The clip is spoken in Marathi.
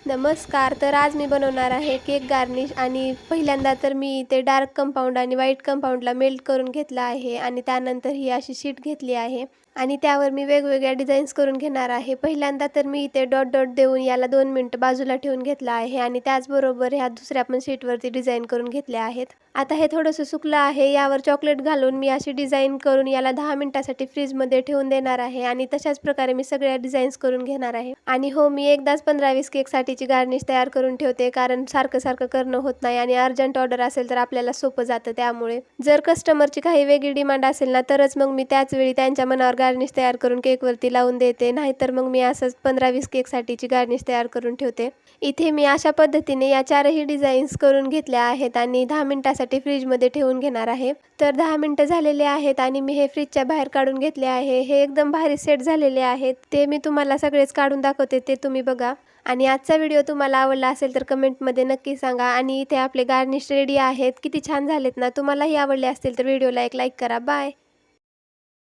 नमस्कार. तर आज मी बनवणार आहे केक गार्निश आणि पहिल्यांदा तर मी ते डार्क कंपाऊंड आणि व्हाईट कंपाऊंडला मेल्ट करून घेतलं आहे आणि त्यानंतर ही अशी शीट घेतली आहे आणि त्यावर मी वेगवेगळ्या डिझाईन्स करून घेणार आहे. पहिल्यांदा तर मी इथे डॉट डॉट देऊन याला 2 मिनिटं बाजूला ठेवून घेतलं आहे आणि त्याचबरोबर ह्या दुसऱ्या पण शीटवरती डिझाईन करून घेतल्या आहेत. आता हे थोडंसं सुकलं आहे. यावर चॉकलेट घालून मी अशी डिझाईन करून याला 10 मिनिटासाठी फ्रीजमध्ये ठेवून देणार आहे आणि तशाच प्रकारे मी सगळ्या डिझाईन्स करून घेणार आहे. आणि हो, मी एकदाच 15-20 केकसाठीची गार्निश तयार करून ठेवते, कारण सारखं करणं होत नाही आणि अर्जंट ऑर्डर असेल तर आपल्याला सोपं जातं. त्यामुळे जर कस्टमरची काही वेगळी डिमांड असेल ना, तरच मग मी त्याच वेळी त्यांच्या मनावर गार्निश तयार करून केकवरती लावून देते. नाहीतर मग मी असंच 15-20 केकसाठीची गार्निश तयार करून ठेवते. इथे मी अशा पद्धतीने या चारही डिझाईन्स करून घेतल्या आहेत आणि 10 मिनिटासाठी फ्रीजमध्ये ठेवून घेणार आहे. तर 10 मिनिटं झालेले आहेत आणि मी हे फ्रीजच्या बाहेर काढून घेतले आहे. हे एकदम भारी सेट झालेले आहेत. ते मी तुम्हाला सगळेच काढून दाखवते, ते तुम्ही बघा. आणि आजचा व्हिडिओ तुम्हाला आवडला असेल तर कमेंटमध्ये नक्की सांगा. आणि इथे आपले गार्निश रेडी आहेत. किती छान झालेत ना. तुम्हालाही आवडले असतील तर व्हिडिओला एक लाईक करा. बाय.